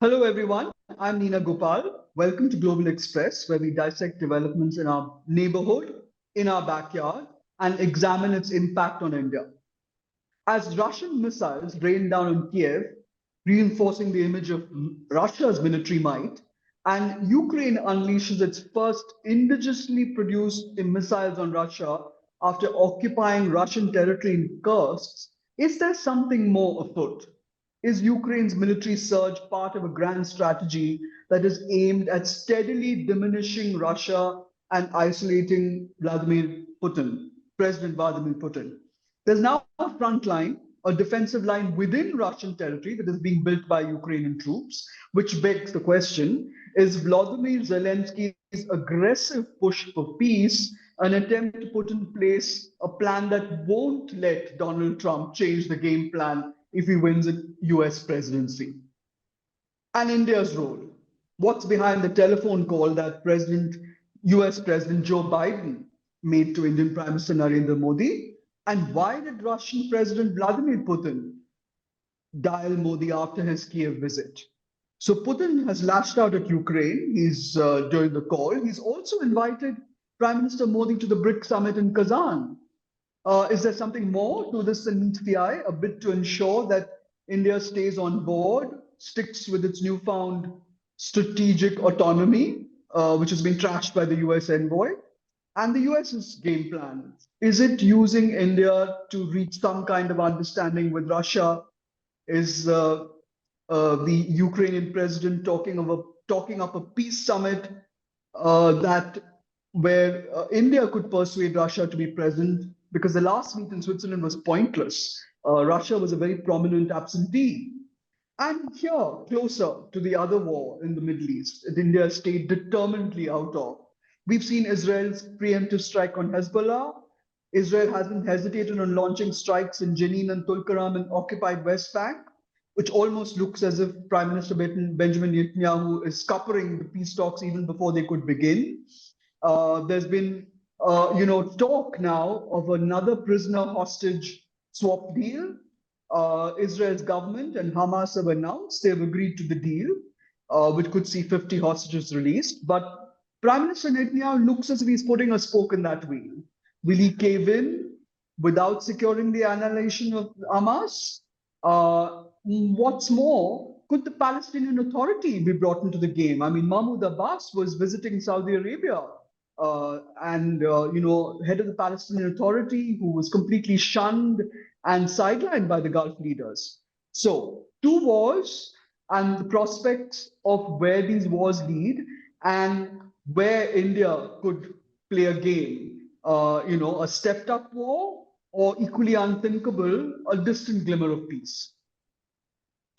Hello, everyone. I'm Nina Gopal. Welcome to Global Express, where we dissect developments in our neighborhood, in our backyard, and examine its impact on India. As Russian missiles rain down on Kiev, reinforcing the image of Russia's military might, and Ukraine unleashes its first indigenously produced missiles on Russia after occupying Russian territory in Kursk, is there something more afoot? Is Ukraine's military surge part of a grand strategy that is aimed at steadily diminishing Russia and isolating President Vladimir Putin? There's now a front line, a defensive line within Russian territory that is being built by Ukrainian troops, which begs the question, is Vladimir Zelensky's aggressive push for peace an attempt to put in place a plan that won't let Donald Trump change the game plan if he wins the US presidency? And India's role. What's behind the telephone call that US President Joe Biden made to Indian Prime Minister Narendra Modi? And why did Russian President Vladimir Putin dial Modi after his Kiev visit? So Putin has lashed out at Ukraine. He's during the call. He's also invited Prime Minister Modi to the BRICS summit in Kazan. Is there something more to this than meets the eye? A bit to ensure that India stays on board, sticks with its newfound strategic autonomy, which has been trashed by the US envoy, and the US's game plan. Is it using India to reach some kind of understanding with Russia? Is the Ukrainian president talking up a peace summit where India could persuade Russia to be present? Because the last meet in Switzerland was pointless. Russia was a very prominent absentee. And here, closer to the other war in the Middle East, that India stayed determinedly out of. We've seen Israel's preemptive strike on Hezbollah. Israel hasn't hesitated on launching strikes in Jenin and Tulkarem in occupied West Bank, which almost looks as if Prime Minister Benjamin Netanyahu is scuppering the peace talks even before they could begin. There's been talk now of another prisoner hostage swap deal. Israel's government and Hamas have announced they've agreed to the deal, which could see 50 hostages released. But Prime Minister Netanyahu looks as if he's putting a spoke in that wheel. Will he cave in without securing the annihilation of Hamas? What's more, could the Palestinian Authority be brought into the game? I mean, Mahmoud Abbas was visiting Saudi Arabia and head of the Palestinian Authority, who was completely shunned and sidelined by the Gulf leaders. So, two wars and the prospects of where these wars lead and where India could play a game, a stepped up war, or equally unthinkable, a distant glimmer of peace.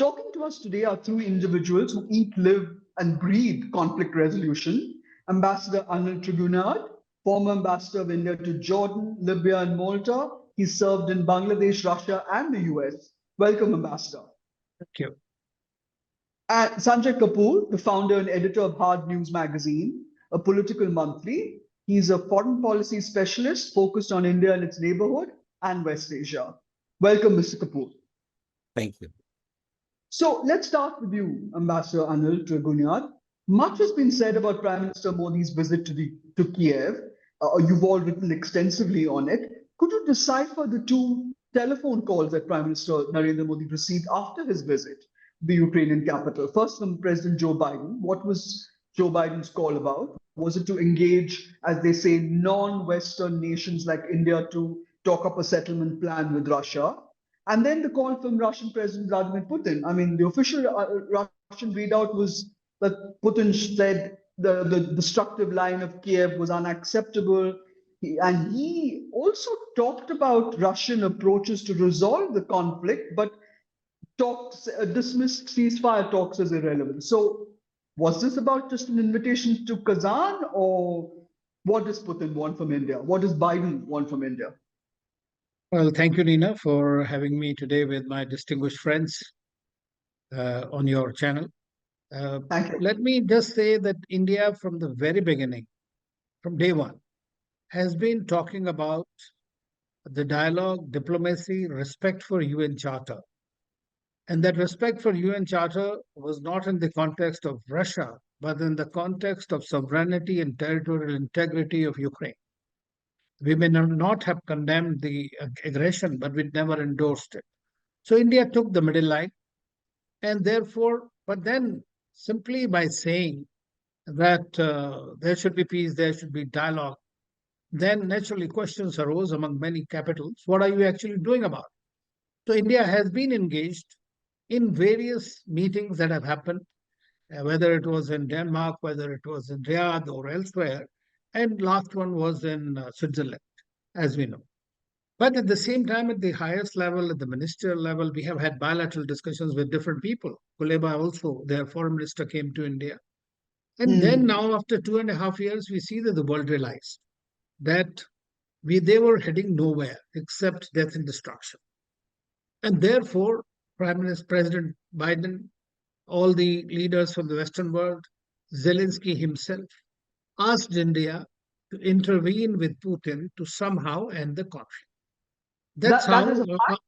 Talking to us today are three individuals who each live and breathe conflict resolution. Ambassador Anil Trigunyad, former ambassador of India to Jordan, Libya, and Malta. He served in Bangladesh, Russia, and the US. Welcome, Ambassador. Thank you. And Sanjay Kapoor, the founder and editor of Hard News Magazine, a political monthly. He's a foreign policy specialist focused on India and its neighborhood and West Asia. Welcome, Mr. Kapoor. Thank you. So let's start with you, Ambassador Anil Trigunyad. Much has been said about Prime Minister Modi's visit to Kiev. You've all written extensively on it. Could you decipher the two telephone calls that Prime Minister Narendra Modi received after his visit to the Ukrainian capital? First from President Joe Biden. What was Joe Biden's call about? Was it to engage, as they say, non-Western nations like India to talk up a settlement plan with Russia? And then the call from Russian President Vladimir Putin. I mean, the official Russian readout was that Putin said the destructive line of Kiev was unacceptable. And he also talked about Russian approaches to resolve the conflict, but dismissed ceasefire talks as irrelevant. So was this about just an invitation to Kazan, or what does Putin want from India? What does Biden want from India? Well, thank you, Nina, for having me today with my distinguished friends on your channel. Thank you. Let me just say that India, from the very beginning, from day one, has been talking about the dialogue, diplomacy, respect for UN Charter, And that respect for UN Charter was not in the context of Russia, but in the context of sovereignty and territorial integrity of Ukraine. We may not have condemned the aggression, but we never endorsed it. So India took the middle line, and therefore, but then simply by saying that there should be peace, there should be dialogue, then naturally questions arose among many capitals. What are you actually doing about it? So India has been engaged in various meetings that have happened, whether it was in Denmark, whether it was in Riyadh or elsewhere, and last one was in Switzerland, as we know. But at the same time, at the highest level, at the ministerial level, we have had bilateral discussions with different people. Kuleba also, their foreign minister, came to India. And then Hmm. now, after 2.5 years, we see that the world realized that they were heading nowhere except death and destruction. And therefore, Prime Minister President Biden, all the leaders from the Western world, Zelensky himself, asked India to intervene with Putin to somehow end the conflict. That's That how, is a fact.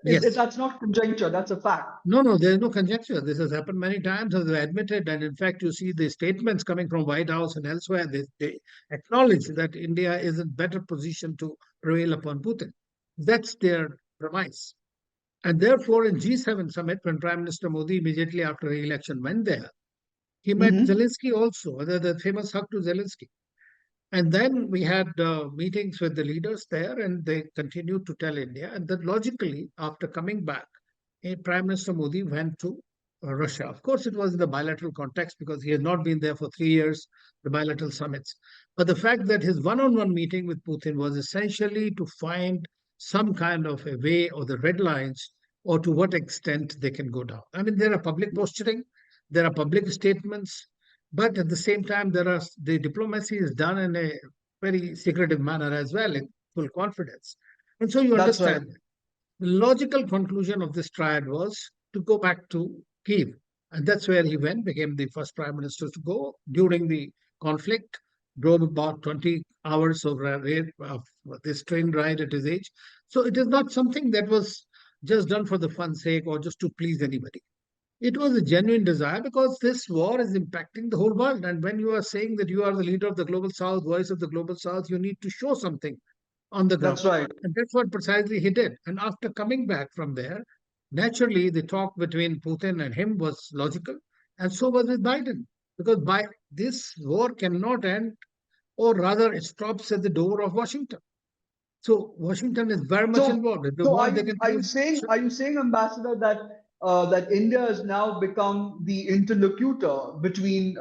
yes. That's not conjecture. That's a fact. No, no, there's no conjecture. This has happened many times, as they admitted. And in fact, you see the statements coming from White House and elsewhere. They acknowledge that India is in better position to prevail upon Putin. That's their premise. And therefore, in G7 summit, when Prime Minister Modi immediately after re-election went there, he met Hmm. Zelensky also, the famous hug to Zelensky. And then we had meetings with the leaders there, and they continued to tell India. And then logically, after coming back, Prime Minister Modi went to Russia. Of course, it was in the bilateral context because he has not been there for 3 years, the bilateral summits. But the fact that his one on one meeting with Putin was essentially to find some kind of a way or the red lines or to what extent they can go down. I mean, there are public posturing, there are public statements, but at the same time, the diplomacy is done in a very secretive manner as well, in full confidence. And so you That's right. understand the logical conclusion of this triad was to go back to Kyiv. And that's where he went, became the first prime minister to go during the conflict, drove about 20 hours of this train ride at his age. So it is not something that was just done for the fun's sake or just to please anybody. It was a genuine desire because this war is impacting the whole world. And when you are saying that you are the leader of the global south, voice of the global south, you need to show something on the ground. That's right. And that's what precisely he did. And after coming back from there, naturally the talk between Putin and him was logical. And so was with Biden. Because by this war cannot end, or rather it stops at the door of Washington. So Washington is very much So, involved. If they so want, they can close. are you saying, Ambassador, that that India has now become the interlocutor between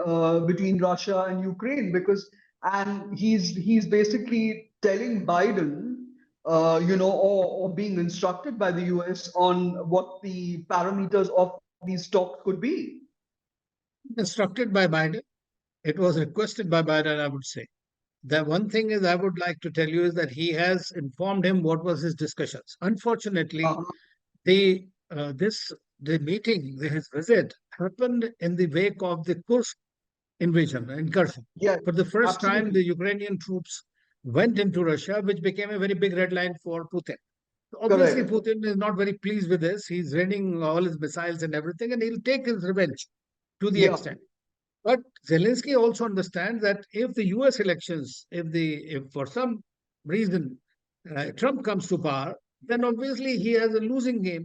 Russia and Ukraine? Because and he's basically telling Biden, or being instructed by the US on what the parameters of these talks could be. Instructed by Biden. It was requested by Biden, I would say. The one thing is I would like to tell you is that he has informed him what was his discussions. Unfortunately, Uh-huh. the the meeting, his visit happened in the wake of the Kursk invasion, incursion. Yeah, For the first time, absolutely. the Ukrainian troops went into Russia, which became a very big red line for Putin. Obviously, Correct. Putin is not very pleased with this. He's raining all his missiles and everything, and he'll take his revenge to the Yeah. extent. But Zelensky also understands that if the U.S. elections, if for some reason Trump comes to power, then obviously he has a losing game,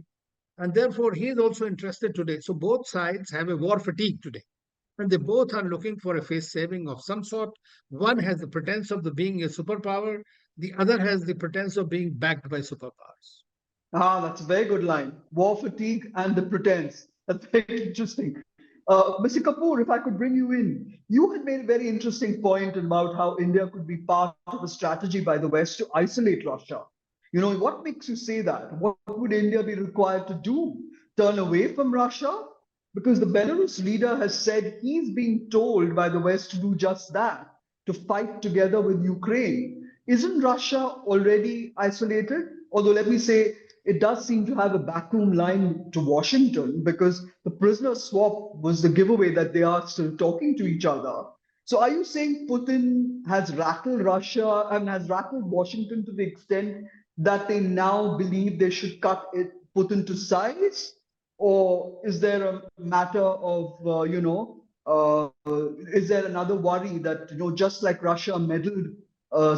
and therefore he is also interested today. So both sides have a war fatigue today, and they both are looking for a face saving of some sort. One has the pretense of being a superpower, the other has the pretense of being backed by superpowers. Ah, that's a very good line. War fatigue and the pretense. That's very interesting. Mr. Kapoor, if I could bring you in, you had made a very interesting point about how India could be part of a strategy by the West to isolate Russia. What makes you say that? What would India be required to do? Turn away from Russia? Because the Belarus leader has said he's being told by the West to do just that, to fight together with Ukraine. Isn't Russia already isolated? Although, let me say, it does seem to have a backroom line to Washington because the prisoner swap was the giveaway that they are still talking to each other. So, are you saying Putin has rattled Russia and has rattled Washington to the extent that they now believe they should cut Putin to size? Or is there a matter of, is there another worry that, just like Russia meddled,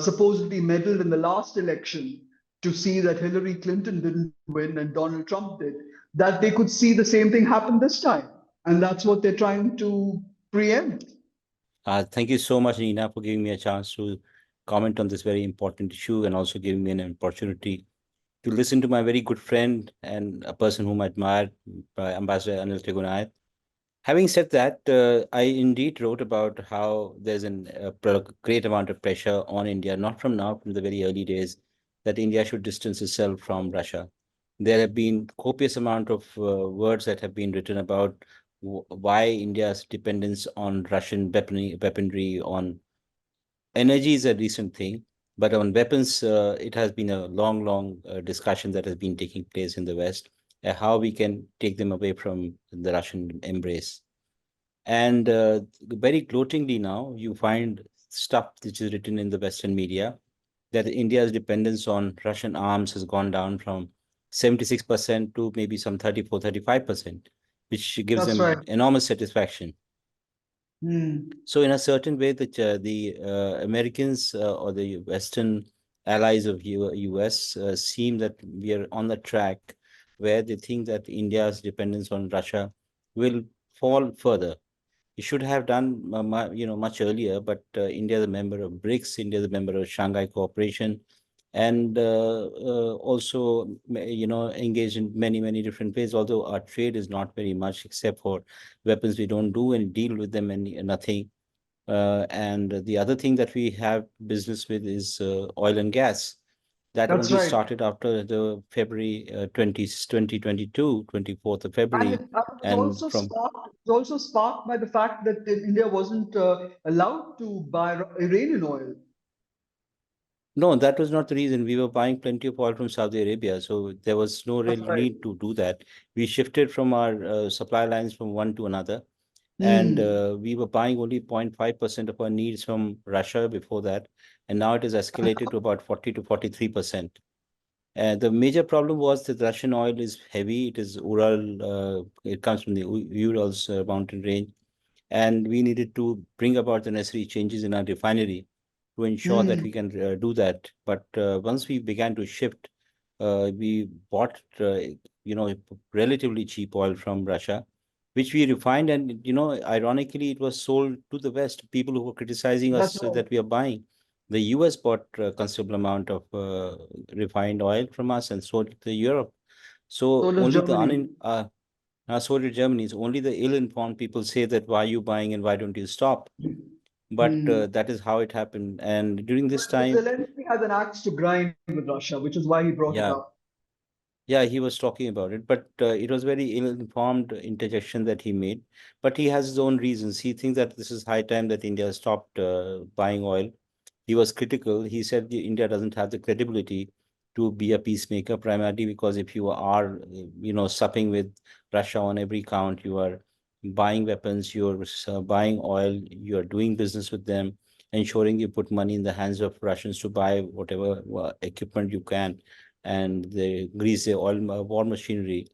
supposedly meddled in the last election to see that Hillary Clinton didn't win and Donald Trump did, that they could see the same thing happen this time? And that's what they're trying to preempt. Thank you so much, Nina, for giving me a chance to comment on this very important issue and also giving me an opportunity to listen to my very good friend and a person whom I admire, Ambassador Anil Trigunayat. Having said that, I indeed wrote about how there's a great amount of pressure on India, not from now, from the very early days, that India should distance itself from Russia. There have been copious amount of words that have been written about why India's dependence on Russian weaponry, on energy is a recent thing, but on weapons, it has been a long discussion that has been taking place in the West, how we can take them away from the Russian embrace. And very gloatingly now, you find stuff which is written in the Western media that India's dependence on Russian arms has gone down from 76% to maybe some 34, 35%, which gives That's them right. enormous satisfaction. Hmm. So in a certain way, the Americans or the Western allies of US seem that we are on the track where they think that India's dependence on Russia will fall further. It should have done much earlier, but India is a member of BRICS, India is a member of Shanghai Cooperation, and also engaged in many different ways. Although our trade is not very much, except for weapons, we don't do and deal with them and nothing. And the other thing that we have business with is oil and gas. That That's only right. started after the February 2022, 24th of And February. it And from was also sparked by the fact that India wasn't allowed to buy Iranian oil. No, that was not the reason. We were buying plenty of oil from Saudi Arabia, so there was no That's real right. need to do that. We shifted from our supply lines from one to another, and Hmm. we were buying only 0.5% of our needs from Russia before that, and now it has escalated to about 40 to 43%. The major problem was that Russian oil is heavy. It is Ural, it comes from the Urals mountain range, and we needed to bring about the necessary changes in our refinery to ensure that Hmm. we can do that. But once we began to shift, we bought relatively cheap oil from Russia, which we refined, and ironically, it was sold to the West. People who were criticizing That's us right. that we are buying. The US bought a considerable amount of refined oil from us and sold it to Europe. So So does only the Germany. so did Germany. So only the ill-informed people say that why are you buying and why don't you stop? But Hmm. that is how it happened. And during this But time, Zelensky has an axe to grind with Russia, which is why he brought it yeah, up. yeah, he was talking about it, but it was very ill-informed interjection that he made. But he has his own reasons. He thinks that this is high time that India stopped buying oil. He was critical. He said India doesn't have the credibility to be a peacemaker, primarily because if you are, supping with Russia on every count, you are buying weapons, you're buying oil, you're doing business with them, ensuring you put money in the hands of Russians to buy whatever equipment you can, and they grease the oil war machinery,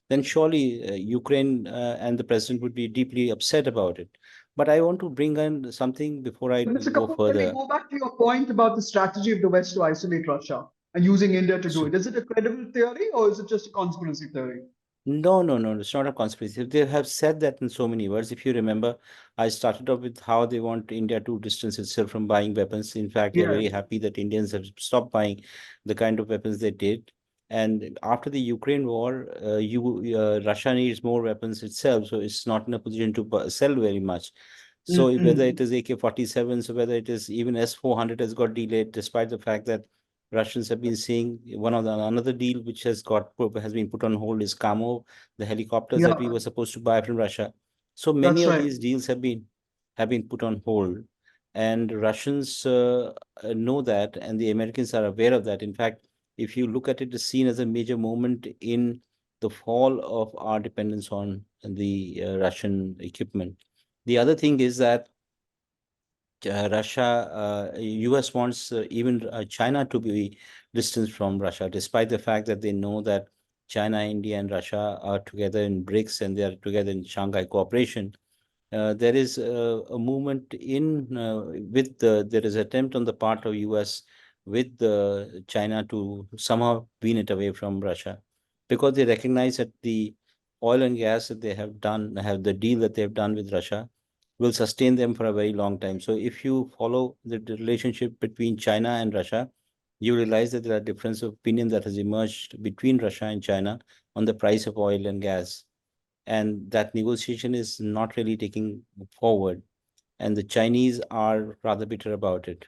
then surely Ukraine and the president would be deeply upset about it. But I want to bring in something before I But Mr. go Kapoor, can we further. go back to your point about the strategy of the West to isolate Russia and using India to do So, it? Is it a credible theory or is it just a conspiracy theory? no, it's not a conspiracy. They have said that in so many words. If you remember, I started off with how they want India to distance itself from buying weapons. In fact, they're very Yes. happy that Indians have stopped buying the kind of weapons they did. And after the Ukraine war, Russia needs more weapons itself, so it's not in a position to sell very much. So whether it Mhm. is AK-47s or whether it is even S-400 has got delayed, despite the fact that Russians have been seeing another deal which has been put on hold is Kamo, the helicopters that we Yeah, were supposed to buy from Russia. So many that's of right. these deals have been put on hold, and Russians know that, and the Americans are aware of that. In fact, if you look at it, it's seen as a major moment in the fall of our dependence on the Russian equipment. The other thing is that US wants even China to be distanced from Russia, despite the fact that they know that China, India, and Russia are together in BRICS and they are together in Shanghai Cooperation. There is a movement in there is attempt on the part of US with China to somehow wean it away from Russia, because they recognize that the oil and gas that they have the deal that they have done with Russia will sustain them for a very long time. So if you follow the relationship between China and Russia, you realize that there are difference of opinion that has emerged between Russia and China on the price of oil and gas, and that negotiation is not really taking forward, and the Chinese are rather bitter about it.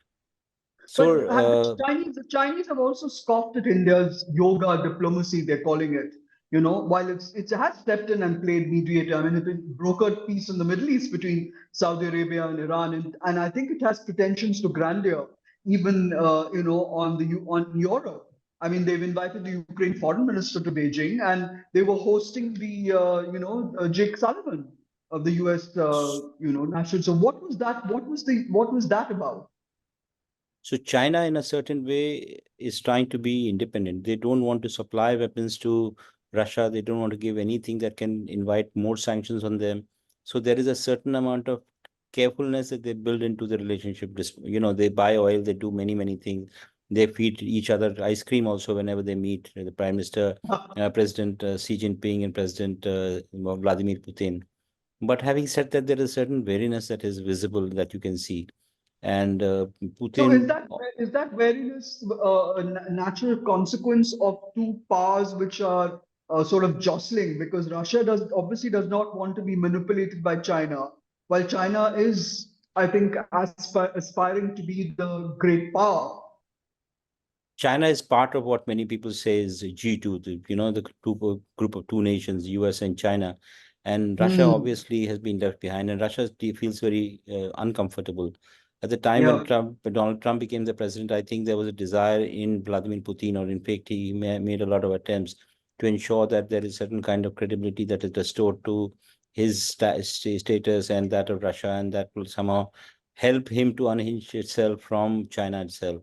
But So the Chinese have also scoffed at India's yoga diplomacy, they're calling it. You know, while it has stepped in and played mediator. I mean, it brokered peace in the Middle East between Saudi Arabia and Iran, and I think it has pretensions to grandeur, even on Europe. I mean, they've invited the Ukraine foreign minister to Beijing, and they were hosting the Jake Sullivan of the U.S. national. So what was that? What was that about? So China, in a certain way, is trying to be independent. They don't want to supply weapons to Russia. They don't want to give anything that can invite more sanctions on them. So there is a certain amount of carefulness that they build into the relationship. They buy oil, they do many, many things. They feed each other ice cream also whenever they meet the Prime Minister, President Xi Jinping, and President Vladimir Putin. But having said that, there is a certain wariness that is visible that you can see. And So is Putin. that wariness a natural consequence of two powers which are sort of jostling? Because Russia does not want to be manipulated by China, while China is, I think, aspiring to be the great power. China is part of what many people say is G2, the group of two nations, US and China. And Russia Hmm. obviously has been left behind, and Russia feels very uncomfortable. At the time Yeah. when Donald Trump became the president, I think there was a desire in Vladimir Putin, or in fact, he made a lot of attempts to ensure that there is certain kind of credibility that is restored to his status and that of Russia, and that will somehow help him to unhinge itself from China itself.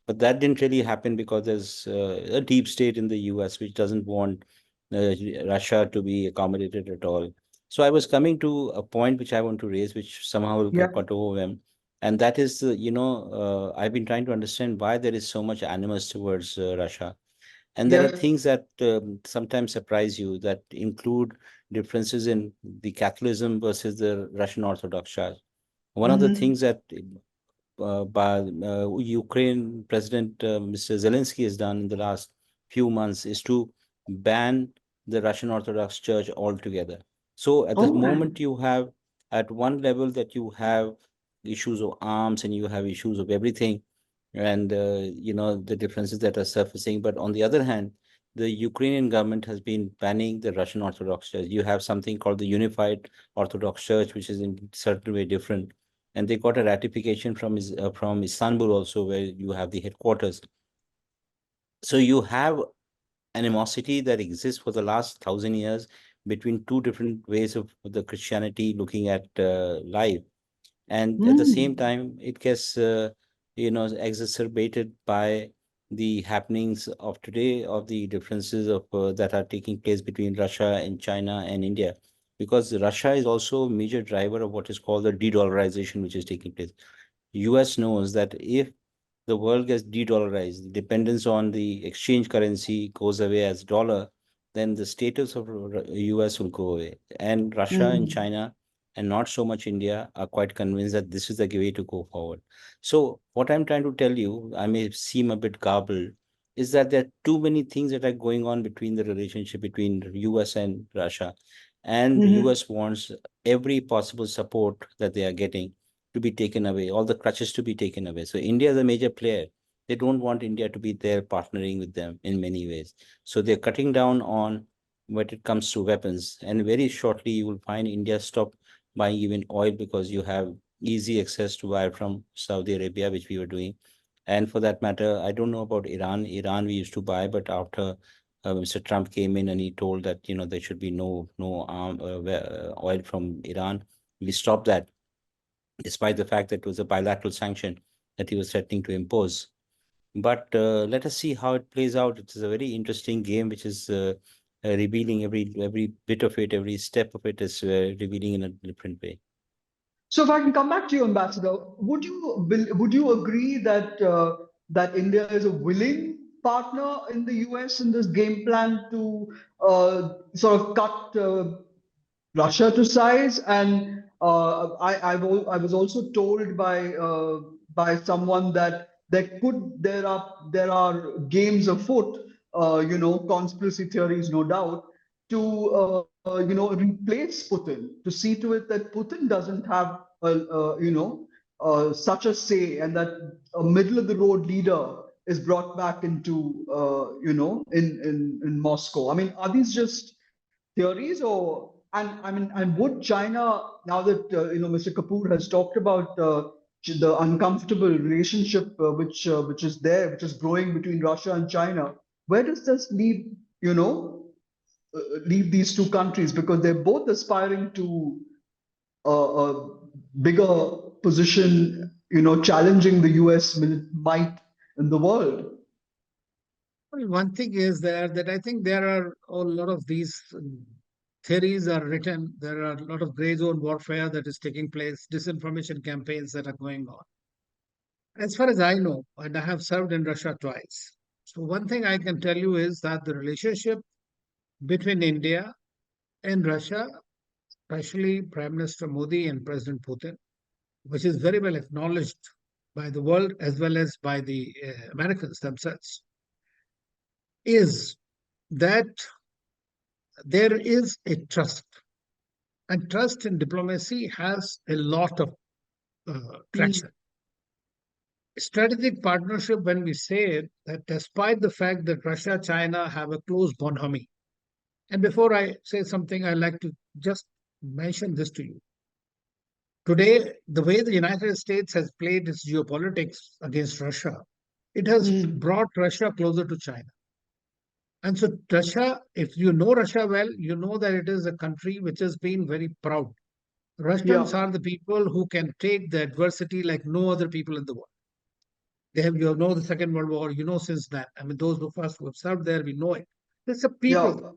But that didn't really happen because there's a deep state in the US which doesn't want Russia to be accommodated at all. So I was coming to a point which I want to raise, which somehow will Yeah. get got overwhelmed. And that is, I've been trying to understand why there is so much animus towards Russia. And there are Yes. things that sometimes surprise you that include differences in the Catholicism versus the Russian Orthodox Church. One of the Hmm. things that by Ukraine President Mr. Zelensky has done in the last few months is to ban the Russian Orthodox Church altogether. So at this Oh moment, man. you have at one level that you have issues of arms and you have issues of everything, and the differences that are surfacing. But on the other hand, the Ukrainian government has been banning the Russian Orthodox Church. You have something called the Unified Orthodox Church, which is in certain way different, and they got a ratification from Istanbul also, where you have the headquarters. So you have animosity that exists for the last 1,000 years between two different ways of the Christianity looking at life, and at the same Hmm. time it gets exacerbated by the happenings of today, of the differences of that are taking place between Russia and China and India, because Russia is also a major driver of what is called the de-dollarization which is taking place. US knows that if the world gets de-dollarized, the dependence on the exchange currency goes away as dollar, then the status of US will go away. And Russia and Hmm. China, and not so much India, are quite convinced that this is the way to go forward. So what I'm trying to tell you, I may seem a bit garbled, is that there are too many things that are going on between the relationship between US and Russia. And Hmm. US wants every possible support that they are getting to be taken away, all the crutches to be taken away. So India is a major player. They don't want India to be there partnering with them in many ways. So they're cutting down on when it comes to weapons. And very shortly, you will find India stop buying even oil because you have easy access to buy from Saudi Arabia, which we were doing. And for that matter, I don't know about Iran. Iran we used to buy, but after Mr. Trump came in and he told that there should be no oil from Iran, we stopped that, despite the fact that it was a bilateral sanction that he was threatening to impose. But let us see how it plays out. It is a very interesting game, which is revealing every bit of it, every step of it is revealing in a different way. So, if I can come back to you, Ambassador, would you agree that that India is a willing partner in the US in this game plan to sort of cut Russia to size? And I was also told by someone that there are games afoot, conspiracy theories, no doubt, to replace Putin, to see to it that Putin doesn't have such a say, and that a middle of the road leader is brought back into in Moscow. I mean, are these just theories, or and would China, now that Mr. Kapoor has talked about the uncomfortable relationship which is there, which is growing between Russia and China, where does this leave these two countries, because they're both aspiring to a bigger position, challenging the US might in the world? Well, one thing is there that I think there are a lot of these theories are written. There are a lot of gray zone warfare that is taking place, disinformation campaigns that are going on. As far as I know, and I have served in Russia twice. So one thing I can tell you is that the relationship between India and Russia, especially Prime Minister Modi and President Putin, which is very well acknowledged by the world as well as by the Americans themselves, is that there is a trust. And trust in diplomacy has a lot of traction. Strategic partnership, when we say that despite the fact that Russia, China have a close bonhomie, and before I say something, I'd like to just mention this to you. Today, the way the United States has played its geopolitics against Russia, it has brought Russia closer to China. And so Russia, if you know Russia well, you know that it is a country which has been very proud. Russians are the people who can take the adversity like no other people in the world. You know the Second World War, since that. I mean, those of us who have served there, we know it. There's a people.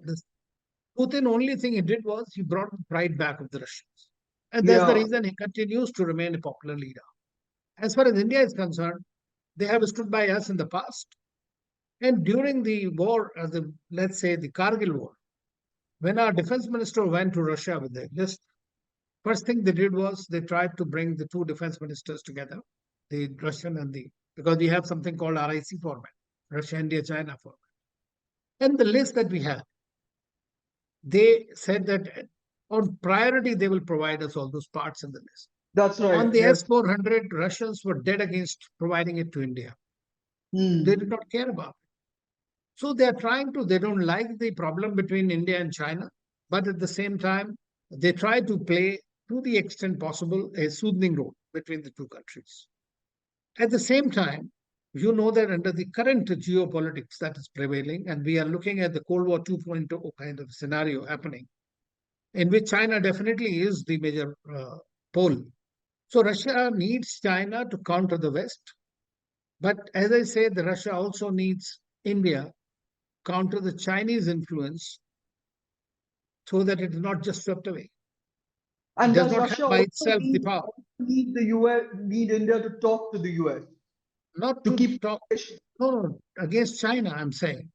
Putin, only thing he did was he brought the pride back of the Russians. And that's the reason he continues to remain a popular leader. As far as India is concerned, they have stood by us in the past. And during the war, let's say the Kargil war, when our defense minister went to Russia with the list, first thing they did was they tried to bring the two defense ministers together, the Russian and because we have something called RIC format, Russia, India, China format. And the list that we had, they said that on priority, they will provide us all those parts in the list. That's right. On the S-400, Russians were dead against providing it to India. They did not care about it. So they don't like the problem between India and China, but at the same time, they try to play, to the extent possible, a soothing role between the two countries. At the same time, you know that under the current geopolitics that is prevailing, and we are looking at the Cold War 2.0 kind of scenario happening, in which China definitely is the major pole. So Russia needs China to counter the West. But as I say, Russia also needs India counter the Chinese influence so that it is not just swept away. And it does does not Russia have by itself the power. Need the US, need India to talk to the US? Not to keep talk. No, against China, I'm saying.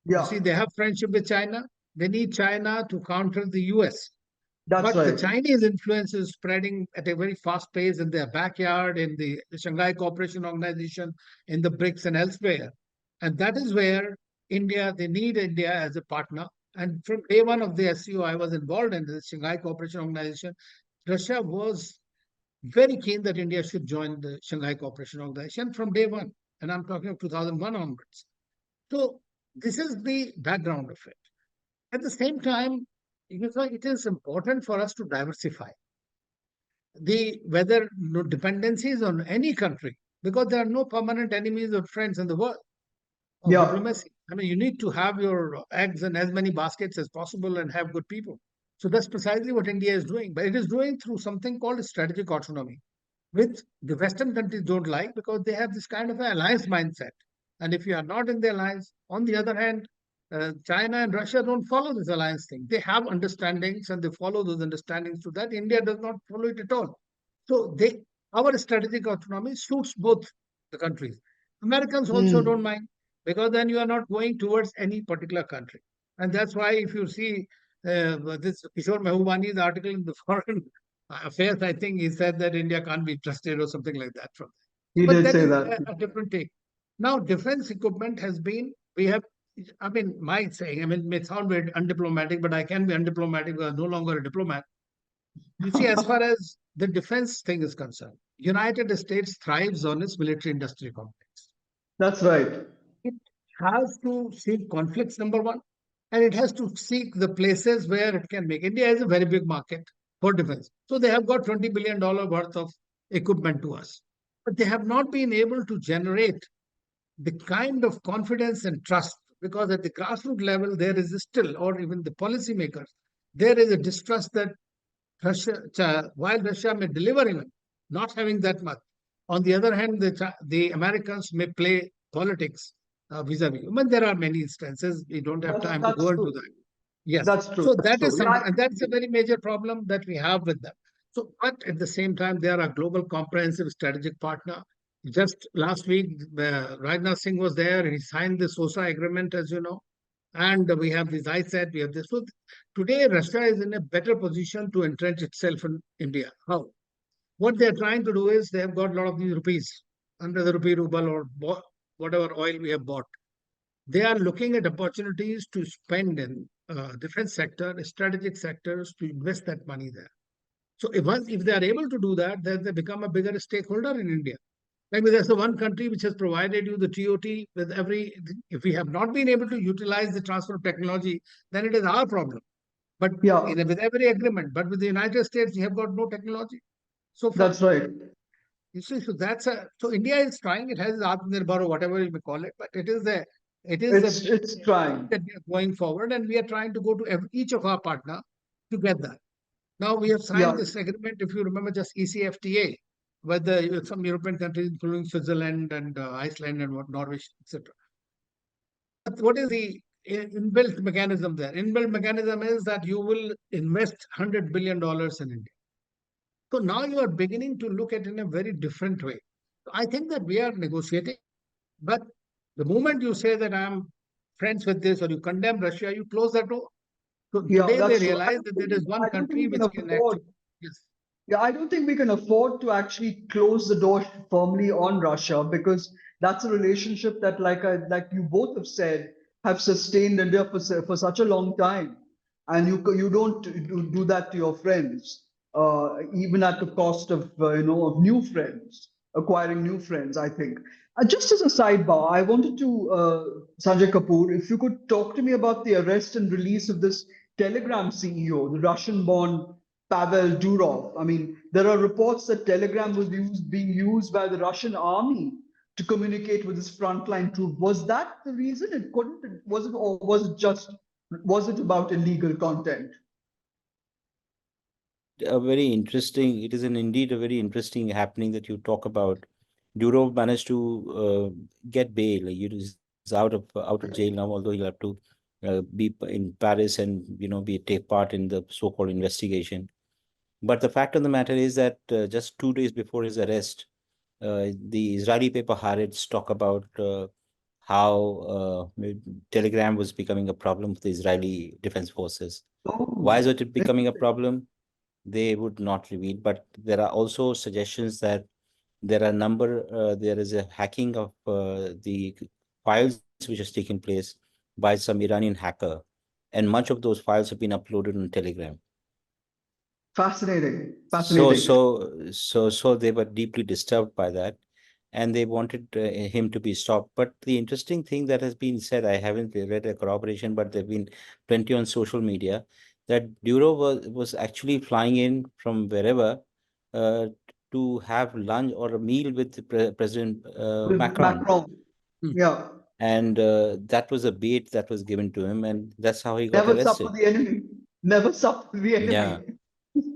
You see, they have friendship with China. They need China to counter the US. But the Chinese influence is spreading at a very fast pace in their backyard, in the Shanghai Cooperation Organization, in the BRICS and elsewhere. And that is where they need India as a partner. And from day one of the SCO, I was involved in the Shanghai Cooperation Organization. Russia was very keen that India should join the Shanghai Cooperation Organization from day one. And I'm talking of 2001 onwards. So this is the background of it. At the same time, it is important for us to diversify whether dependencies on any country, because there are no permanent enemies or friends in the world of diplomacy. I mean, you need to have your eggs in as many baskets as possible and have good people. So that's precisely what India is doing. But it is doing through something called strategic autonomy, which the Western countries don't like because they have this kind of an alliance mindset. And if you are not in the alliance, on the other hand, China and Russia don't follow this alliance thing. They have understandings and they follow those understandings to that. India does not follow it at all. So our strategic autonomy suits both the countries. Americans also don't mind, because then you are not going towards any particular country. And that's why if you see this Kishore Mehbubani's article in the Foreign Affairs, I think he said that India can't be trusted or something like that. He But did that say is that. a different take. Now, defense equipment has been, my saying, it may sound very undiplomatic, but I can be undiplomatic because I'm no longer a diplomat. You see, as far as the defense thing is concerned, United States thrives on its military industry complex. That's right. It has to seek conflicts, number one, and it has to seek the places where it can make. India is a very big market for defense. So they have got $20 billion worth of equipment to us. But they have not been able to generate the kind of confidence and trust, because at the grassroots level, there is still, or even the policymakers, there is a distrust that while Russia may deliver even, not having that much. On the other hand, the Americans may play politics vis-a-vis. I mean, there are many instances. We don't have time to go into that. Yes. That's true. So That's that true. is something, and that's a very major problem that we have with them. So, but at the same time, they are a global comprehensive strategic partner. Just last week, Rajnath Singh was there and he signed the SOSA agreement, as you know. And we have this ISAT, we have this. So today, Russia is in a better position to entrench itself in India. How? What they're trying to do is they have got a lot of these rupees under the rupee ruble or whatever oil we have bought. They are looking at opportunities to spend in different sectors, strategic sectors, to invest that money there. So if they are able to do that, then they become a bigger stakeholder in India. Maybe that's the one country which has provided you the TOT with every. If we have not been able to utilize the transfer of technology, then it is our problem. But with every agreement, but with the United States, we have got no technology. So that's right. You see, so so India is trying. It has Atmanirbhar or whatever you may call it, but it's trying that we are going forward, and we are trying to go to each of our partner to get that. Now we have signed this agreement, if you remember, just ECFTA, with some European countries, including Switzerland and Iceland and Norway, etc. But what is the inbuilt mechanism there? Inbuilt mechanism is that you will invest $100 billion in India. So now you are beginning to look at it in a very different way. So I think that we are negotiating, but the moment you say that I'm friends with this or you condemn Russia, you close that door. So today they realize that there is one country which can actually. Yes. Yeah, I don't think we can afford to actually close the door firmly on Russia, because that's a relationship that, like you both have said, have sustained India for such a long time, and you don't do that to your friends, even at the cost of of new friends, acquiring new friends. I think. Just as a sidebar, I wanted to Sanjay Kapoor, if you could talk to me about the arrest and release of this Telegram CEO, the Russian-born Pavel Durov. I mean, there are reports that Telegram was being used by the Russian army to communicate with its frontline troops. Was that the reason? It couldn't. Was it, or was it about illegal content? It is indeed a very interesting happening that you talk about. Durov managed to get bail. He's out of jail now, although he'll have to be in Paris and take part in the so-called investigation. But the fact of the matter is that just 2 days before his arrest, the Israeli paper Haaretz talk about how Telegram was becoming a problem for the Israeli defense forces. Why is it becoming a problem? They would not reveal, but there are also suggestions that there is a hacking of the files which has taken place by some Iranian hacker, and much of those files have been uploaded on Telegram. Fascinating. So they were deeply disturbed by that, and they wanted him to be stopped. But the interesting thing that has been said, I haven't read a corroboration, but there've been plenty on social media, that Durov was actually flying in from wherever to have lunch or a meal with President Macron. Yeah. And that was a bait that was given to him, and that's how he got arrested. Never suffer the enemy. Never suffer the enemy. Yeah.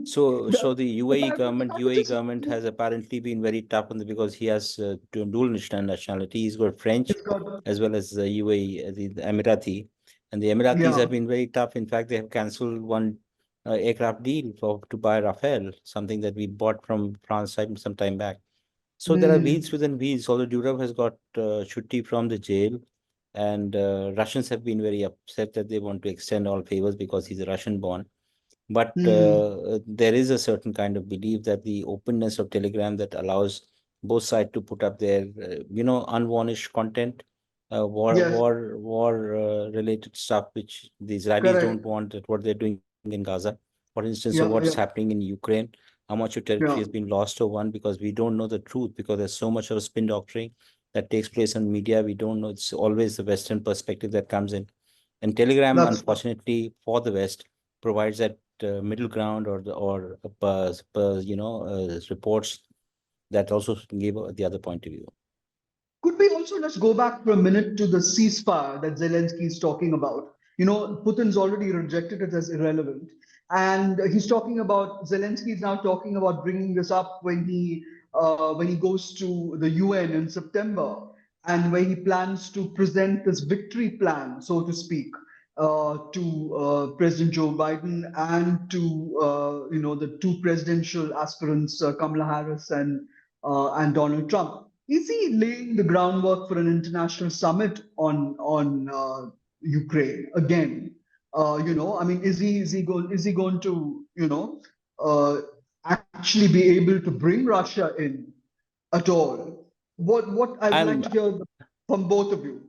So the UAE If I could UAE just, government has apparently been very tough on the, because he has dual nationality. He's got French it's got, as well as the UAE, the Emirati, and the Emiratis yeah. have been very tough. In fact, they have cancelled one aircraft deal to buy Rafale, something that we bought from France some time back. So there are Hmm. wheels within wheels. Although Durov has got Shutti from the jail, and Russians have been very upset that they want to extend all favors because he's a Russian born. But Hmm. there is a certain kind of belief that the openness of Telegram that allows both sides to put up their, unvarnished content, Yes, related stuff, which the Israelis don't correct. want, that what they're doing in Gaza. For instance, of Yeah, what's yeah, happening in Ukraine, how much of territory yeah. has been lost or won, because we don't know the truth, because there's so much of a spin doctoring that takes place in media. We don't know. It's always the Western perspective that comes in. And Telegram, That's unfortunately for the West, provides that middle ground, or reports that also give the other point of view. Could we also just go back for a minute to the ceasefire that Zelensky is talking about? Putin's already rejected it as irrelevant. And he's talking about, Zelensky is now talking about bringing this up when he goes to the UN in September, and where he plans to present this victory plan, so to speak, to President Joe Biden and to the two presidential aspirants, Kamala Harris and Donald Trump. Is he laying the groundwork for an international summit on Ukraine again? I mean, is he going to uh, actually be able to bring Russia in at all? What I would like I'm to hear from both of you,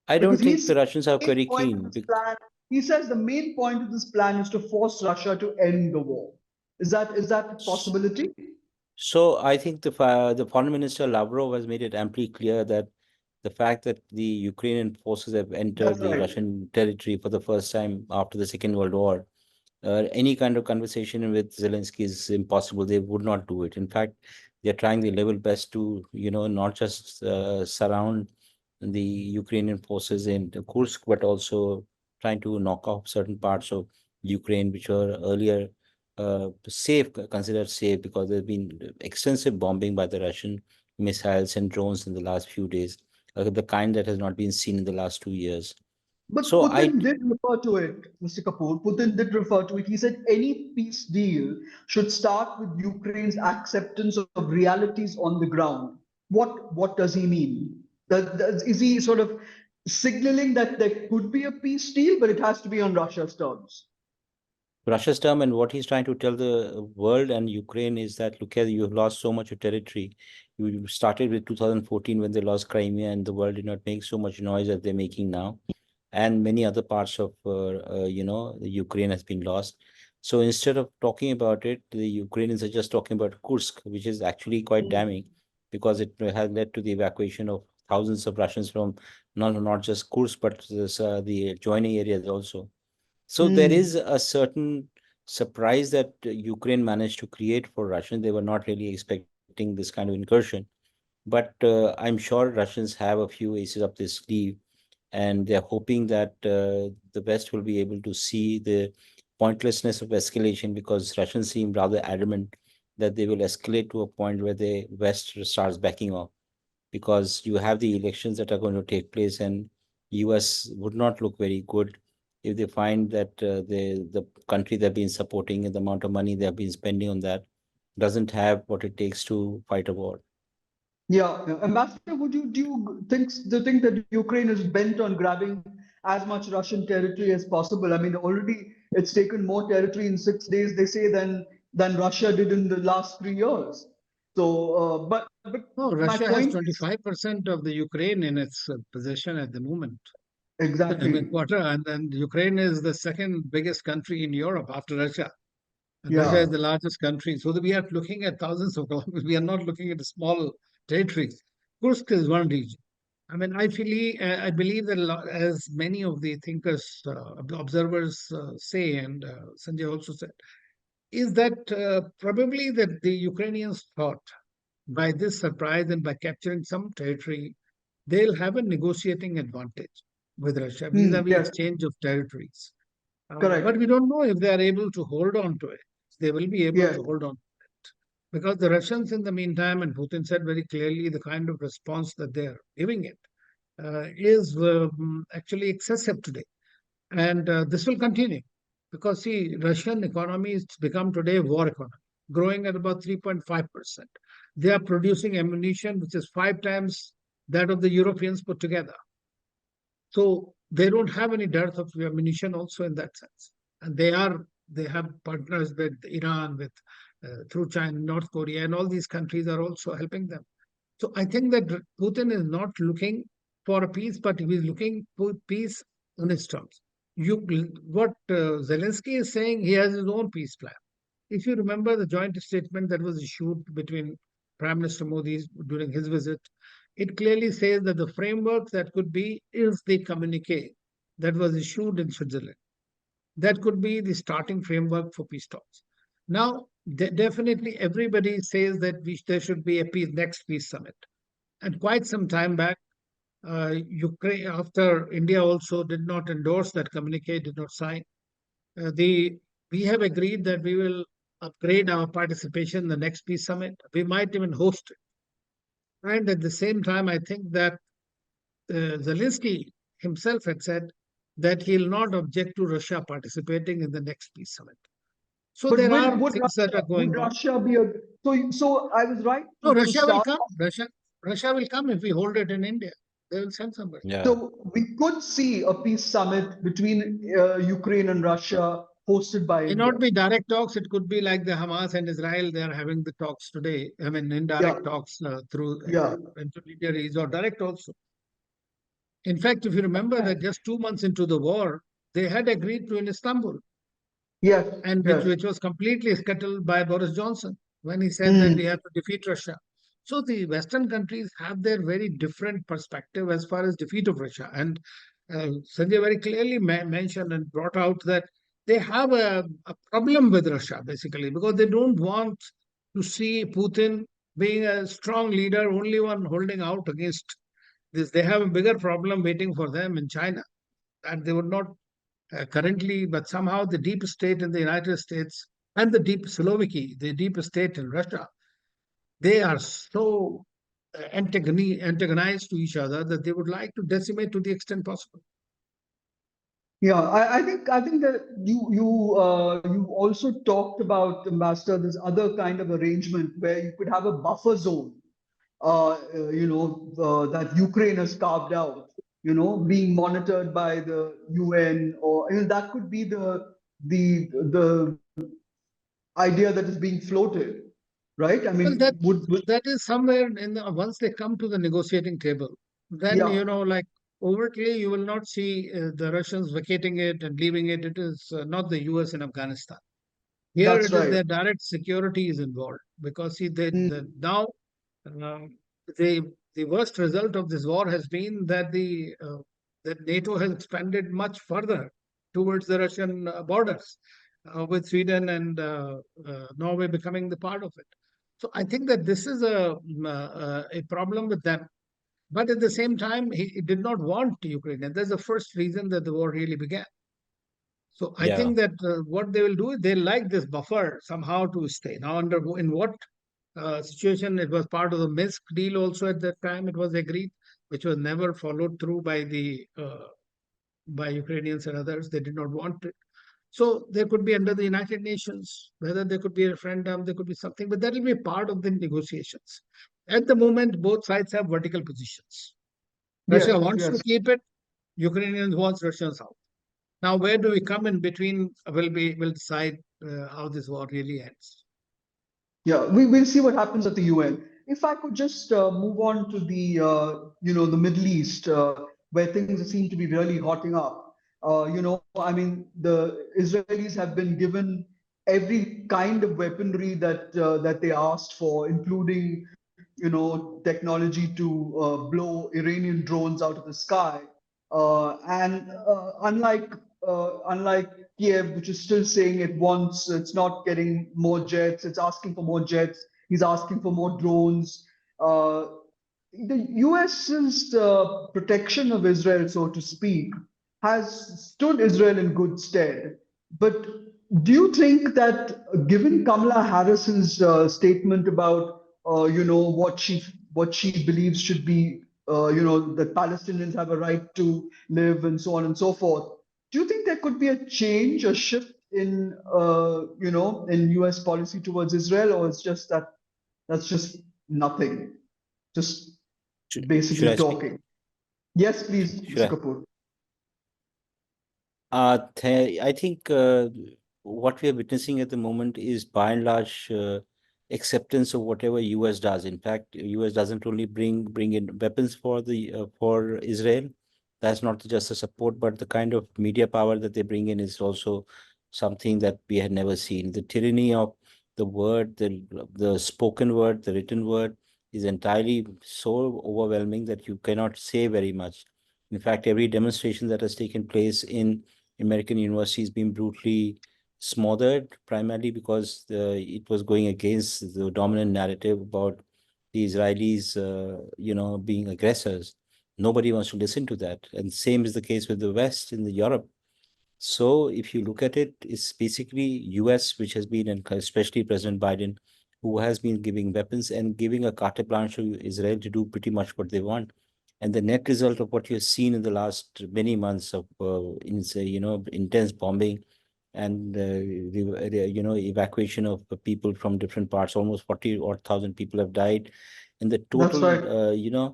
I don't because think he's the Russians are the main very point of keen. this plan. He says the main point of this plan is to force Russia to end the war. Is that a possibility? So I think the foreign minister Lavrov has made it amply clear that the fact that the Ukrainian forces have entered That's the right. Russian territory for the first time after the Second World War, any kind of conversation with Zelensky is impossible. They would not do it. In fact, they're trying their level best to, not just surround the Ukrainian forces in Kursk, but also trying to knock off certain parts of Ukraine, which were earlier considered safe, because there's been extensive bombing by the Russian missiles and drones in the last few days, the kind that has not been seen in the last 2 years. But So I Putin did refer to it, Mr. Kapoor. Putin did refer to it. He said any peace deal should start with Ukraine's acceptance of realities on the ground. What does he mean? Is he sort of signaling that there could be a peace deal, but it has to be on Russia's terms? Russia's term, and what he's trying to tell the world and Ukraine is that, look here, you've lost so much of territory. You started with 2014 when they lost Crimea, and the world did not make so much noise as they're making now. And many other parts of, the Ukraine has been lost. So instead of talking about it, the Ukrainians are just talking about Kursk, which is actually quite damning, because it has led to the evacuation of thousands of Russians from not just Kursk, but the adjoining areas also. So there Hmm. is a certain surprise that Ukraine managed to create for Russians. They were not really expecting this kind of incursion, but I'm sure Russians have a few aces up their sleeve, and they're hoping that the West will be able to see the pointlessness of escalation, because Russians seem rather adamant that they will escalate to a point where the West starts backing off, because you have the elections that are going to take place, and US would not look very good if they find that the country they've been supporting and the amount of money they've been spending on that doesn't have what it takes to fight a war. Yeah, yeah. Ambassador, do you think that Ukraine is bent on grabbing as much Russian territory as possible? I mean, already it's taken more territory in 6 days, they say, than Russia did in the last 3 years. So, but No, my Russia has point is 25% of the Ukraine in its possession at the moment. I mean, exactly, quarter, and then Ukraine is the second biggest country in Europe after Russia. And Russia is yeah. the largest country. So that we are looking at thousands of kilometers. We are not looking at small territories. Kursk is one region. I mean, I believe that as many of the thinkers, observers say, and Sanjay also said, is that probably that the Ukrainians thought by this surprise and by capturing some territory, they'll have a negotiating advantage with Russia vis-a-vis Yes, exchange of territories. But correct. we don't know if they are able to hold on to it. they will be able Yeah. to hold on. Because the Russians, in the meantime, and Putin said very clearly, the kind of response that they are giving it is actually excessive today. And this will continue. Because, see, Russian economy has become today a war economy, growing at about 3.5%. They are producing ammunition, which is 5 times that of the Europeans put together. So they don't have any dearth of ammunition also in that sense. And they have partners with Iran, with through China, North Korea, and all these countries are also helping them. So I think that Putin is not looking for a peace, but he is looking for peace on his terms. What Zelensky is saying, he has his own peace plan. If you remember the joint statement that was issued between Prime Minister Modi during his visit, it clearly says that the framework that could be is the communique that was issued in Switzerland. That could be the starting framework for peace talks. Now, definitely everybody says that there should be a next peace summit. And quite some time back, Ukraine, after India also did not endorse that communique, did not sign, we have agreed that we will upgrade our participation in the next peace summit. We might even host it. And at the same time, I think that Zelensky himself had said that he'll not object to Russia participating in the next peace summit. So But there are would things that are would going on. Russia be a so I was right No, to Russia will start. come. Russia will come if we hold it in India. They will send somebody. Yeah. So we could see a peace summit between Ukraine and Russia hosted by It may India. not be direct talks. It could be like the Hamas and Israel. They are having the talks today. I mean, indirect Yeah. talks through Yeah. intermediaries or direct also. In fact, if you remember that just 2 months into the war, they had agreed to in Istanbul, Yes. and Yes. which was completely scuttled by Boris Johnson when he said that Mm. we have to defeat Russia. So the Western countries have their very different perspective as far as defeat of Russia. And Sanjay very clearly mentioned and brought out that they have a problem with Russia, basically, because they don't want to see Putin being a strong leader, only one holding out against this. They have a bigger problem waiting for them in China that they would not currently, but somehow the deep state in the United States and the deep Slovakia, the deep state in Russia, they are so antagonized to each other that they would like to decimate to the extent possible. Yeah, I think that you also talked about, Ambassador, this other kind of arrangement where you could have a buffer zone, that Ukraine has carved out, being monitored by the UN, or that could be the idea that is being floated, right? I Well, mean, that is somewhere in once they come to the negotiating table, then yeah, like overtly you will not see the Russians vacating it and leaving it. It is not the US in Afghanistan. Here that's it is right. their direct security is involved because see Mm, now um, the worst result of this war has been that that NATO has expanded much further towards the Russian borders, with Sweden and Norway becoming the part of it. So I think that this is a problem with them. But at the same time, he did not want Ukraine, and that's the first reason that the war really began. So I Yeah. think that what they will do, they like this buffer somehow to stay. Now, in what situation it was part of the Minsk deal also at that time it was agreed, which was never followed through by the by Ukrainians and others. They did not want it. So there could be under the United Nations, whether there could be a referendum, there could be something, but that will be part of the negotiations. At the moment, both sides have vertical positions. yes, Russia wants to yes. keep it. Ukrainians wants Russians out. Now, where do we come in between? Will decide how this war really ends. Yeah, we will see what happens at the UN. If I could just move on to the Middle East, where things seem to be really hotting up. I mean, the Israelis have been given every kind of weaponry that they asked for, including, technology to blow Iranian drones out of the sky. And unlike Kiev, which is still saying it's not getting more jets, it's asking for more jets. He's asking for more drones. The US's protection of Israel, so to speak, has stood Israel in good stead. But Do you think that given Kamala Harris's statement about what she believes should be that Palestinians have a right to live and so on and so forth, do you think there could be a change, a shift in in US policy towards Israel, or it's just that's just nothing, just Should basically I speak? talking? Yes, please, Should Mr. I? Kapoor. I think what we are witnessing at the moment is by and large acceptance of whatever US does. In fact, US doesn't only bring in weapons for the for Israel. That's not just the support, but the kind of media power that they bring in is also something that we had never seen. The tyranny of the word, the spoken word, the written word is entirely so overwhelming that you cannot say very much. In fact, every demonstration that has taken place in American universities being brutally smothered, primarily because it was going against the dominant narrative about the Israelis, being aggressors. Nobody wants to listen to that. And same is the case with the West in the Europe. So if you look at it, it's basically US, which has been, and especially President Biden, who has been giving weapons and giving a carte blanche to Israel to do pretty much what they want. And the net result of what you've seen in the last many months of, intense bombing and evacuation of the people from different parts, almost 40 or 1,000 people have died, and the That's right.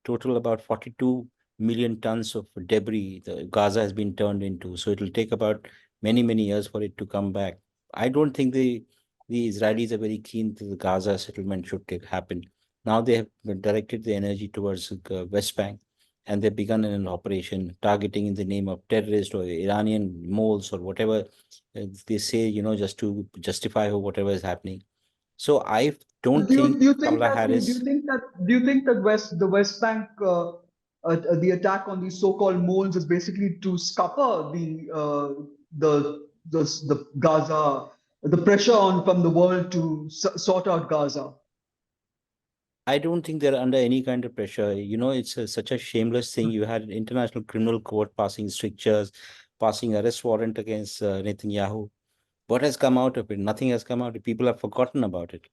total about 42 million tons of debris the Gaza has been turned into. So it will take about many, many years for it to come back. I don't think the Israelis are very keen to the Gaza settlement should happen. Now they have directed the energy towards West Bank, and they've begun an operation targeting in the name of terrorist or Iranian moles or whatever they say, just to justify whatever is happening. So I don't Do you think think Kamala that Harris. the West Bank the attack on these so-called moles is basically to scupper the Gaza, the pressure on from the world to sort out Gaza? I don't think they're under any kind of pressure. It's such a shameless thing. You had an international criminal court passing strictures, passing arrest warrant against Netanyahu. What has come out of it? Nothing has come out. People have forgotten about it.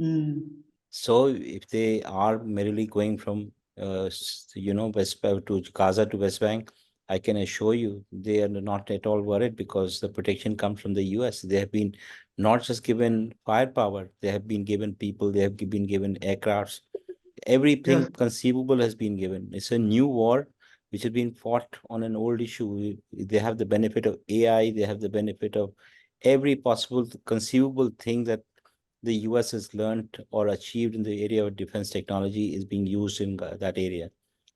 Mm. So if they are merely going from, West to Gaza to West Bank, I can assure you they are not at all worried because the protection comes from the US. They have been not just given firepower, they have been given people, they have been given aircrafts. Yes, Everything conceivable has been given. It's a new war which has been fought on an old issue. They have the benefit of AI, they have the benefit of every possible conceivable thing that the US has learned or achieved in the area of defense technology is being used in that area.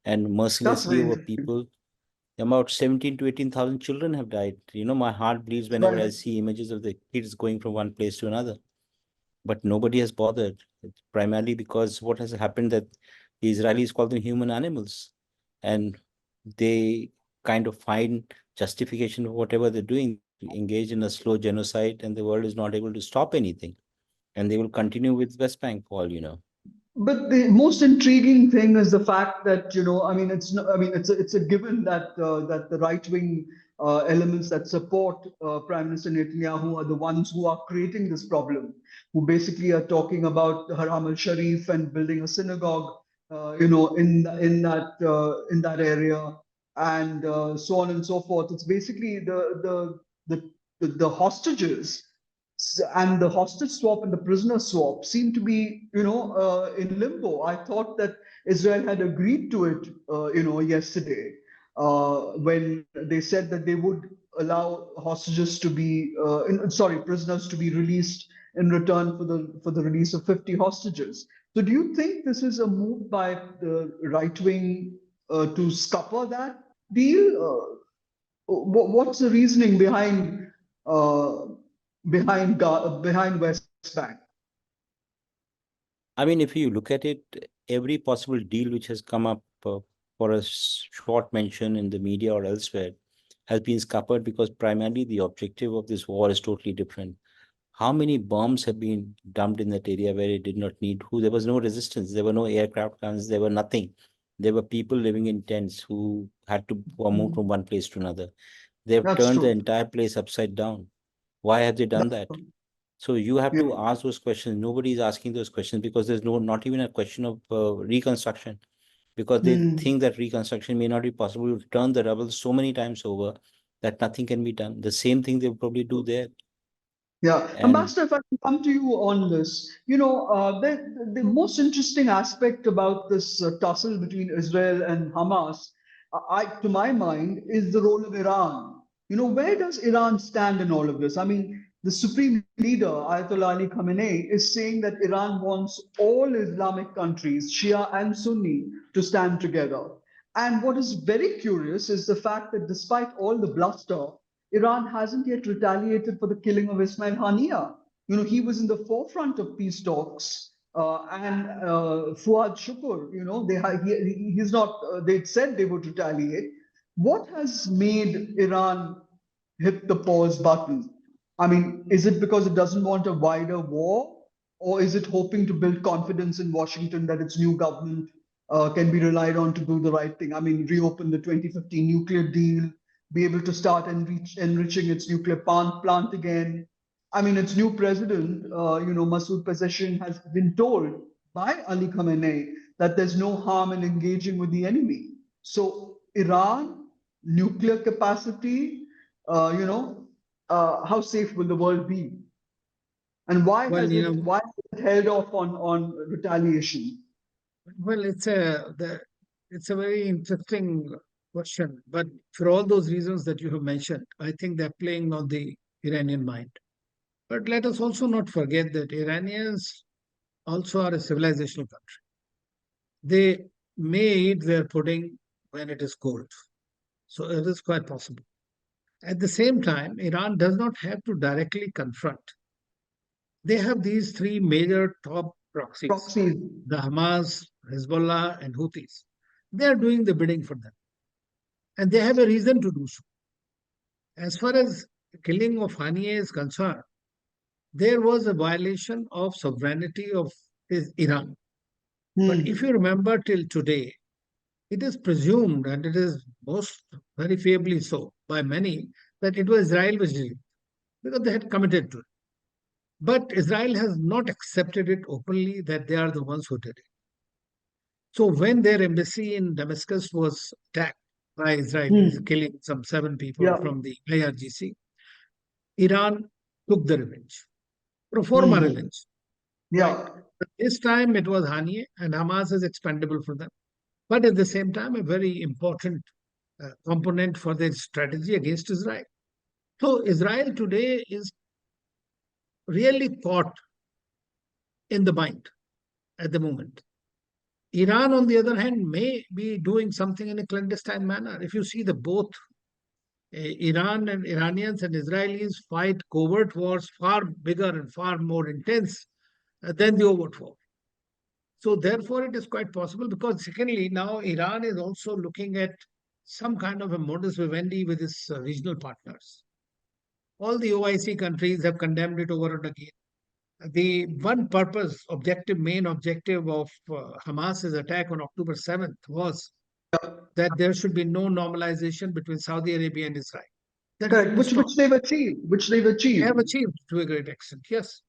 And that's mercilessly very over interesting. people, about 17 to 18,000 children have died. My heart bleeds whenever I Right. see images of the kids going from one place to another. But nobody has bothered. It's primarily because what has happened that the Israelis call them human animals. And they kind of find justification for whatever they're doing, engage in a slow genocide, and the world is not able to stop anything, and they will continue with West Bank for all you know. But the most intriguing thing is the fact that I mean, it's a given that that the right wing elements that support Prime Minister Netanyahu are the ones who are creating this problem, who basically are talking about the Haram al Sharif and building a synagogue, in that area, and so on and so forth. It's basically the hostages and the hostage swap and the prisoner swap seem to be, in limbo. I thought that Israel had agreed to it, yesterday, when they said that they would allow hostages to be, prisoners to be released in return for the release of 50 hostages. So, do you think this is a move by the right wing to scupper that deal? What's the reasoning uh, behind West Bank? I mean, if you look at it, every possible deal which has come up for a short mention in the media or elsewhere has been scuppered because primarily the objective of this war is totally different. How many bombs have been dumped in that area where it did not need who? There was no resistance. There were no aircraft guns. There were nothing. There were people living in tents who had to move from one place to another. They have That's turned the true. entire place upside down. Why have they done that? That's So you have to yeah. ask those questions. Nobody is asking those questions because there's not even a question of reconstruction, because they Hmm. think that reconstruction may not be possible. You've turned the rubble so many times over that nothing can be done. The same thing they'll probably do there. Yeah, And Ambassador, if I can come to you on this, the most interesting aspect about this tussle between Israel and Hamas, to my mind, is the role of Iran. Where does Iran stand in all of this? I mean, the supreme leader, Ayatollah Ali Khamenei, is saying that Iran wants all Islamic countries, Shia and Sunni, to stand together. And what is very curious is the fact that despite all the bluster, Iran hasn't yet retaliated for the killing of Ismail Haniyeh. He was in the forefront of peace talks. And Fuad Shukr, he's not, they said they would retaliate. What has made Iran hit the pause button? I mean, is it because it doesn't want a wider war? Or is it hoping to build confidence in Washington that its new government can be relied on to do the right thing? I mean, reopen the 2015 nuclear deal, be able to start enriching its nuclear plant again. I mean, its new president, Masoud Pezeshkian, has been told by Ali Khamenei that there's no harm in engaging with the enemy. So, Iran, nuclear capacity, how safe will the world be? And why Well, has it held off on retaliation? well, it's a very interesting question. But for all those reasons that you have mentioned, I think they're playing on the Iranian mind. But let us also not forget that Iranians also are a civilizational country. They may eat their pudding when it is cold. So it is quite possible. At the same time, Iran does not have to directly confront. They have these three major top proxies, Proxies. the Hamas, Hezbollah, and Houthis. They are doing the bidding for them. And they have a reason to do so. As far as the killing of Haniyeh is concerned, there was a violation of sovereignty of Iran. But if Hmm. you remember till today, it is presumed, and it is most verifiably so by many, that it was Israel which did it because they had committed to it. But Israel has not accepted it openly that they are the ones who did it. So when their embassy in Damascus was attacked by Israelis, Hmm. killing some 7 people Yeah. from the IRGC, Iran took the revenge, pro forma Hmm. revenge, right? Yeah. But this time it was Haniyeh, and Hamas is expendable for them. But at the same time, a very important component for their strategy against Israel. So Israel today is really caught in the bind at the moment. Iran, on the other hand, may be doing something in a clandestine manner. If you see the both Iran and Iranians and Israelis fight covert wars far bigger and far more intense than the overt war. So therefore, it is quite possible because secondly, now Iran is also looking at some kind of a modus vivendi with its regional partners. All the OIC countries have condemned it over and again. The one purpose, main objective of Hamas's attack on October 7th was that there should be no normalization between Saudi Arabia and Israel. That has Correct. been Which destroyed. which they've achieved. Which they've They have achieved. achieved to a great extent, yes.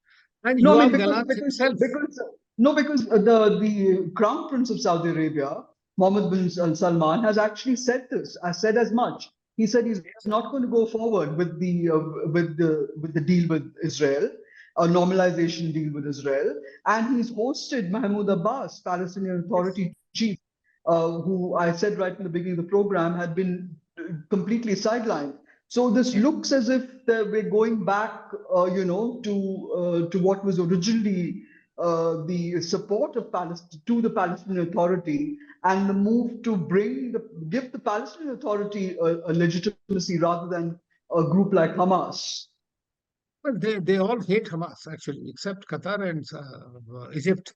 And No, I mean Yoav because Gallant because himself, because no, because the Crown Prince of Saudi Arabia, Mohammed bin Salman, has actually said this. I said as much. He said he's not going to go forward with the deal with Israel, a normalization deal with Israel, and he's hosted Mahmoud Abbas, Palestinian yes, Authority chief, who I said right in the beginning of the program had been completely sidelined. So this yes. looks as if we're going back, to what was originally the support of Palestine to the Palestinian Authority, and the move to give the Palestinian Authority a legitimacy rather than a group like Hamas. Well, they all hate Hamas, actually, except Qatar and Egypt.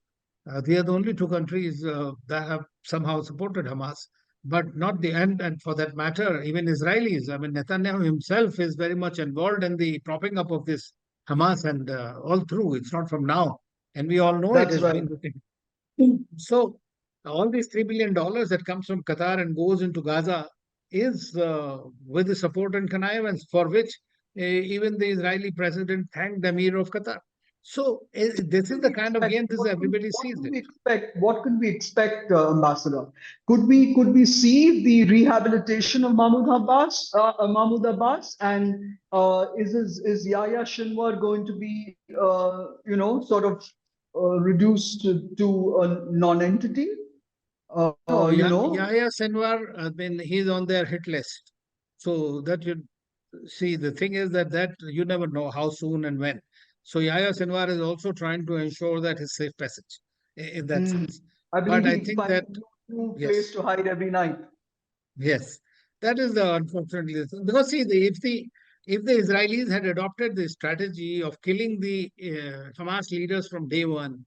They are the only two countries that have somehow supported Hamas, but not the end. And for that matter, even Israelis. I mean, Netanyahu himself is very much involved in the propping up of this Hamas and all through. It's not from now. And we all know it That's has right. been. So all these $3 billion that comes from Qatar and goes into Gaza is with the support and connivance for which Even the Israeli president thanked the Emir of Qatar. So this is the kind of game this everybody sees it. What can we expect, Ambassador? Could we see the rehabilitation of Mahmoud Abbas, and is Yahya Sinwar going to be sort of reduced to a non-entity? No, You know. Yahya Sinwar, I mean, he's on their hit list. So that you see, the thing is that you never know how soon and when. So Yahya Sinwar is also trying to ensure that his safe passage in that Mm. sense. I But believe I he think finds that, a new yes, place to hide every night. yes, that is the unfortunately thing. Because see, if the Israelis had adopted the strategy of killing the Hamas leaders from day one,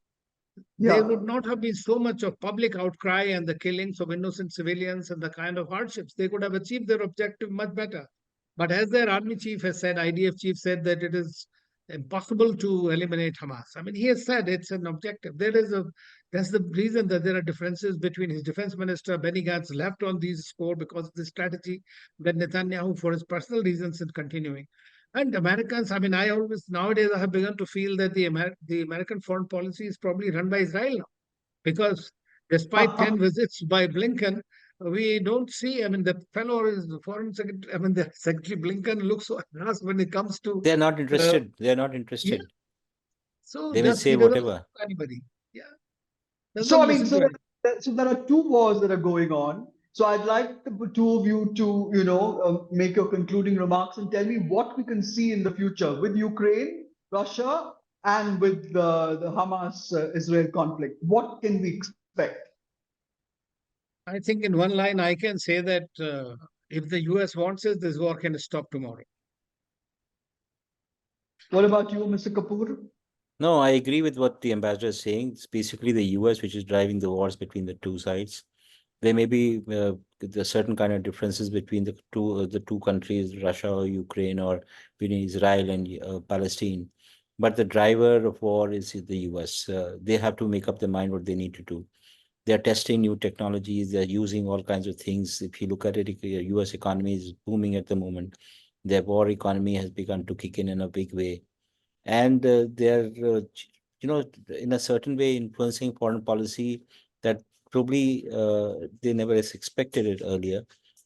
there Yeah. would not have been so much of public outcry and the killings of innocent civilians and the kind of hardships. They could have achieved their objective much better. But as their army chief has said, IDF chief said that it is impossible to eliminate Hamas. I mean, he has said it's an objective. That's the reason that there are differences between his defense minister, Benny Gantz, left on these score because of the strategy, that Netanyahu, for his personal reasons, is continuing. And Americans, I mean, nowadays I have begun to feel that the American foreign policy is probably run by Israel now, because despite 10 visits by Blinken, we don't see, I mean, the fellow is the foreign secretary, I mean, the Secretary Blinken looks so harassed when it comes to, They're not uh, interested. They're not yeah, interested. so They will just he say doesn't listen whatever. to anybody. Yeah, So doesn't I mean, listen to anybody. so there are two wars that are going on. So I'd like the two of you to, make your concluding remarks and tell me what we can see in the future with Ukraine, Russia, and with the Hamas-Israel conflict. What can we expect? I think in one line, I can say that if the US wants it, this war can stop tomorrow. What about you, Mr. Kapoor? No, I agree with what the ambassador is saying. It's basically the US which is driving the wars between the two sides. There may be the certain kind of differences between the two countries, Russia or Ukraine, or between Israel and Palestine. But the driver of war is the US. They have to make up their mind what they need to do. They're testing new technologies. They're using all kinds of things. If you look at it, the US economy is booming at the moment. Their war economy has begun to kick in a big way, and they're in a certain way influencing foreign policy that probably they never expected it earlier.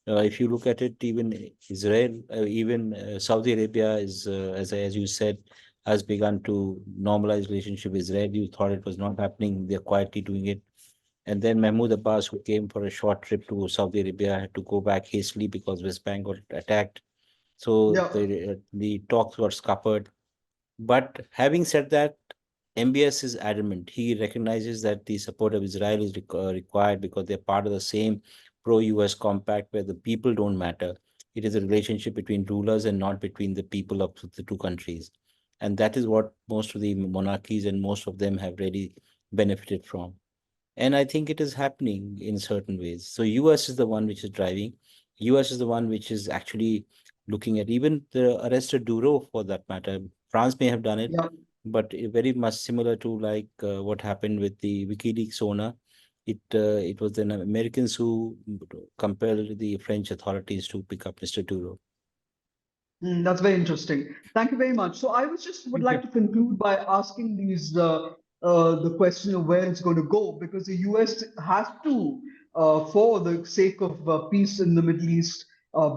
If you look at it, even Israel, even Saudi Arabia is, as you said, has begun to normalize relationship with Israel. You thought it was not happening. They're quietly doing it. And then Mahmoud Abbas, who came for a short trip to Saudi Arabia, had to go back hastily because West Bank got attacked. So Yeah. the talks were scuppered. But having said that, MBS is adamant. He recognizes that the support of Israel is required because they're part of the same pro-US compact where the people don't matter. It is a relationship between rulers and not between the people of the two countries. And that is what most of the monarchies and most of them have really benefited from. And I think it is happening in certain ways. So US is the one which is driving. US is the one which is actually looking at even the arrest of Duro for that matter. France may have done it, Yeah. but very much similar to like what happened with the WikiLeaks owner. It was the Americans who compelled the French authorities to pick up Mr. Duro. That's very interesting. Thank you very much. So I would Thank you. like to conclude by asking the question of where it's going to go, because the US has to, for the sake of peace in the Middle East,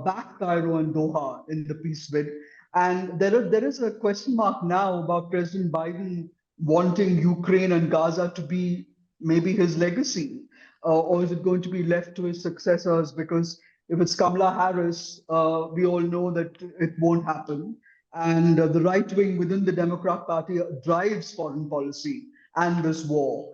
back Cairo and Doha in the peace bid. And there is a question mark now about President Biden wanting Ukraine and Gaza to be maybe his legacy, or is it going to be left to his successors? Because if it's Kamala Harris, we all know that it won't happen. And the right wing within the Democrat Party drives foreign policy and this war.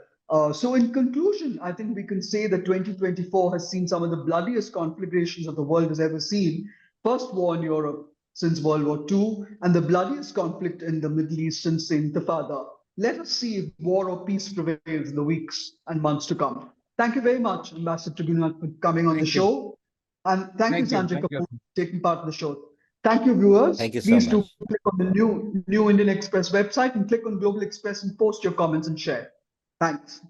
So, in conclusion, I think we can say that 2024 has seen some of the bloodiest conflagrations that the world has ever seen. First war in Europe since World War II, and the bloodiest conflict in the Middle East since the Intifada. Let us see if war or peace prevails in the weeks and months to come. Thank you very much, Ambassador Tribunal, for coming on the Thank you. show. And thank you, Thank you. Sanjay Thank you. Kapoor, for taking part in the show. Thank you, viewers. Thank you so Please do much. click on the new Indian Express website and click on Global Express and post your comments and share. Thanks.